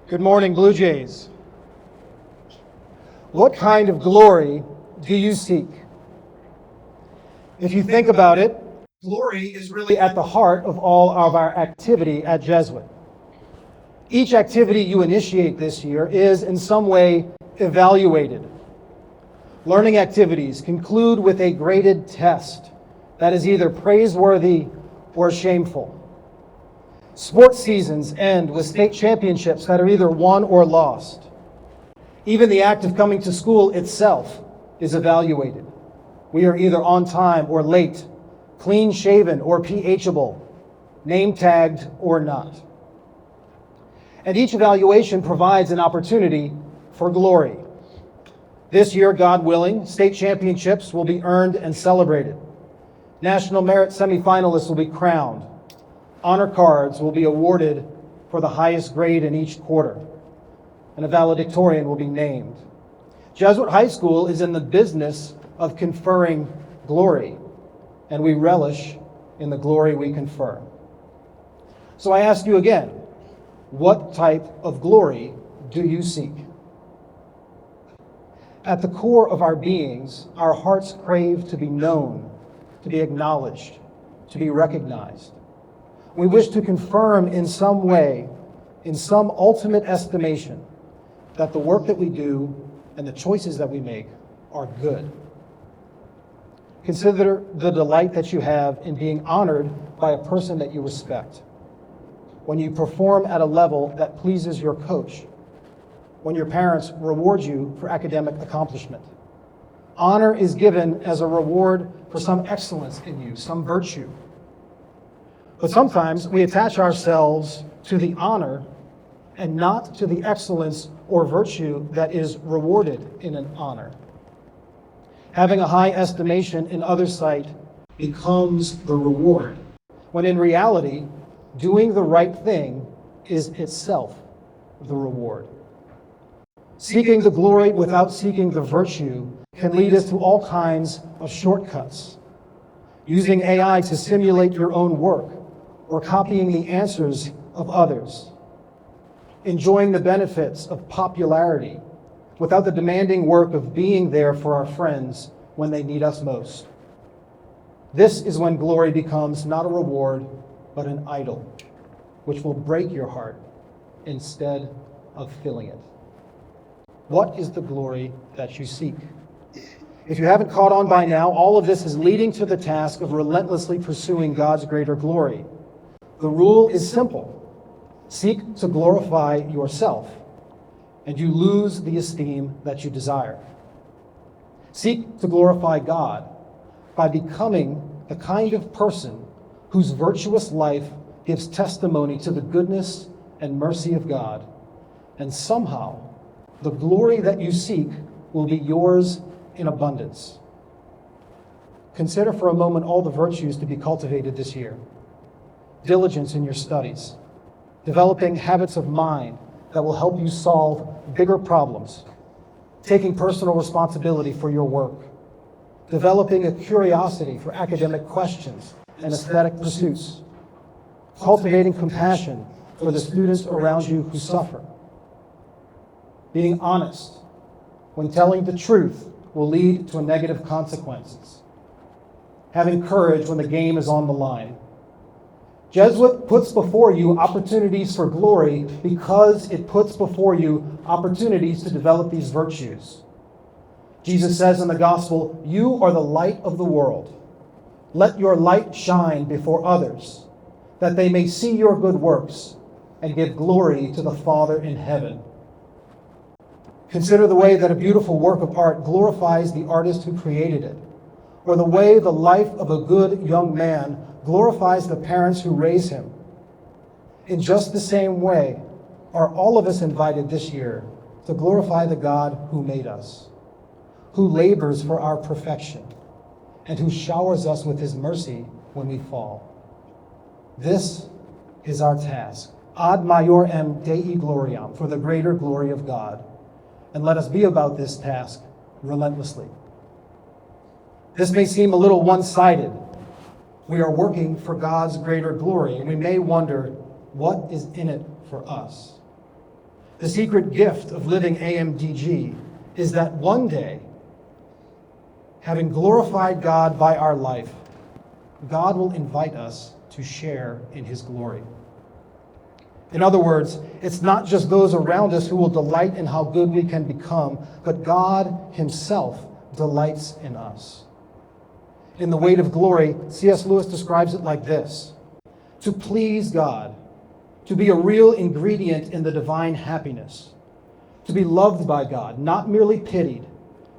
Good morning, Blue Jays. What kind of glory do you seek? If you think about it, glory is really at the heart of all of our activity at Jesuit. Each activity you initiate this year is in some way evaluated. Learning activities conclude with a graded test that is either praiseworthy or shameful. Sports seasons end with state championships that are either won or lost. Even the act of coming to school itself is evaluated. We are either on time or late, clean shaven or PHable, name tagged or not. And each evaluation provides an opportunity for glory. This year, God willing, state championships will be earned and celebrated. National merit semifinalists will be crowned. Honor cards will be awarded for the highest grade in each quarter, and a valedictorian will be named. Jesuit High School is in the business of conferring glory, and we relish in the glory we confer. So I ask you again, what type of glory do you seek? At the core of our beings, our hearts crave to be known, to be acknowledged, to be recognized. We wish to confirm in some way, in some ultimate estimation, that the work that we do and the choices that we make are good. Consider the delight that you have in being honored by a person that you respect. When you perform at a level that pleases your coach. When your parents reward you for academic accomplishment. Honor is given as a reward for some excellence in you, some virtue. But sometimes we attach ourselves to the honor and not to the excellence or virtue that is rewarded in an honor. Having a high estimation in others' sight becomes the reward, when in reality, doing the right thing is itself the reward. Seeking the glory without seeking the virtue can lead us to all kinds of shortcuts. Using AI to simulate your own work, or copying the answers of others. Enjoying the benefits of popularity without the demanding work of being there for our friends when they need us most. This is when glory becomes not a reward, but an idol, which will break your heart instead of filling it. What is the glory that you seek? If you haven't caught on by now, all of this is leading to the task of relentlessly pursuing God's greater glory. The rule is simple. Seek to glorify yourself, and you lose the esteem that you desire. Seek to glorify God by becoming the kind of person whose virtuous life gives testimony to the goodness and mercy of God, and somehow the glory that you seek will be yours in abundance. Consider for a moment all the virtues to be cultivated this year. Diligence in your studies, developing habits of mind that will help you solve bigger problems, taking personal responsibility for your work, developing a curiosity for academic questions and aesthetic pursuits, cultivating compassion for the students around you who suffer, being honest when telling the truth will lead to negative consequences, having courage when the game is on the line. Jesuit puts before you opportunities for glory because it puts before you opportunities to develop these virtues. Jesus says in the gospel, "You are the light of the world. Let your light shine before others, that they may see your good works and give glory to the Father in heaven." Consider the way that a beautiful work of art glorifies the artist who created it, or the way the life of a good young man glorifies the parents who raise him. In just the same way, are all of us invited this year to glorify the God who made us, who labors for our perfection, and who showers us with his mercy when we fall. This is our task, ad maiorem Dei gloriam, for the greater glory of God. And let us be about this task relentlessly. This may seem a little one-sided. We are working for God's greater glory, and we may wonder, what is in it for us? The secret gift of living AMDG is that one day, having glorified God by our life, God will invite us to share in his glory. In other words, it's not just those around us who will delight in how good we can become, but God himself delights in us. In The Weight of Glory, C.S. Lewis describes it like this: to please God, to be a real ingredient in the divine happiness, to be loved by God, not merely pitied,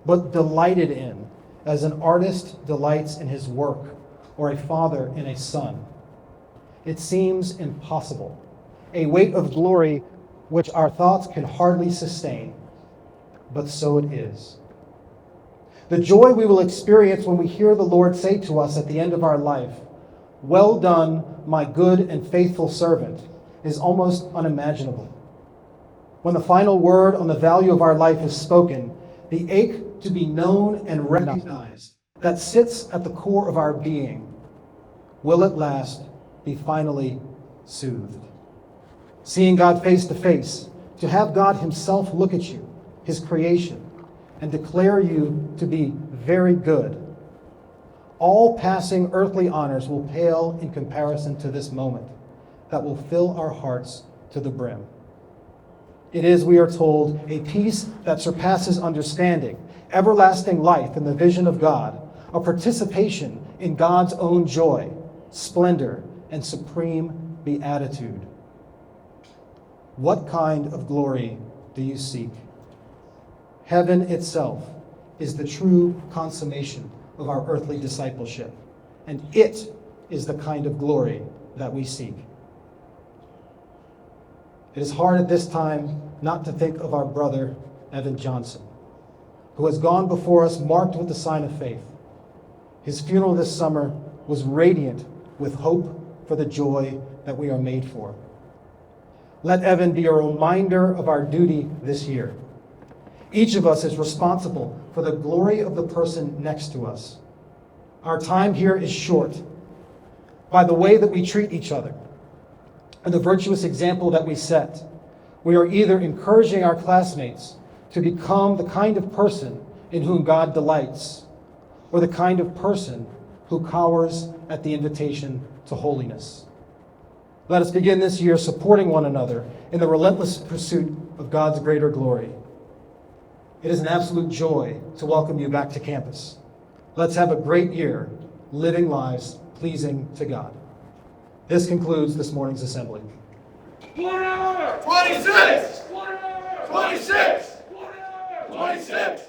but delighted in, as an artist delights in his work, or a father in a son. It seems impossible, a weight of glory which our thoughts can hardly sustain, but so it is. The joy we will experience when we hear the Lord say to us at the end of our life, "Well done, my good and faithful servant," is almost unimaginable. When the final word on the value of our life is spoken, the ache to be known and recognized that sits at the core of our being will at last be finally soothed. Seeing God face to face, to have God himself look at you, his creation, and declare you to be very good. All passing earthly honors will pale in comparison to this moment that will fill our hearts to the brim. It is, we are told, a peace that surpasses understanding, everlasting life in the vision of God, a participation in God's own joy, splendor, and supreme beatitude. What kind of glory do you seek? Heaven itself is the true consummation of our earthly discipleship, and it is the kind of glory that we seek. It is hard at this time not to think of our brother, Evan Johnson, who has gone before us marked with the sign of faith. His funeral this summer was radiant with hope for the joy that we are made for. Let Evan be a reminder of our duty this year. Each of us is responsible for the glory of the person next to us. Our time here is short. By the way that we treat each other and the virtuous example that we set, we are either encouraging our classmates to become the kind of person in whom God delights, or the kind of person who cowers at the invitation to holiness. Let us begin this year supporting one another in the relentless pursuit of God's greater glory. It is an absolute joy to welcome you back to campus. Let's have a great year, living lives pleasing to God. This concludes this morning's assembly. 26! 26! 26!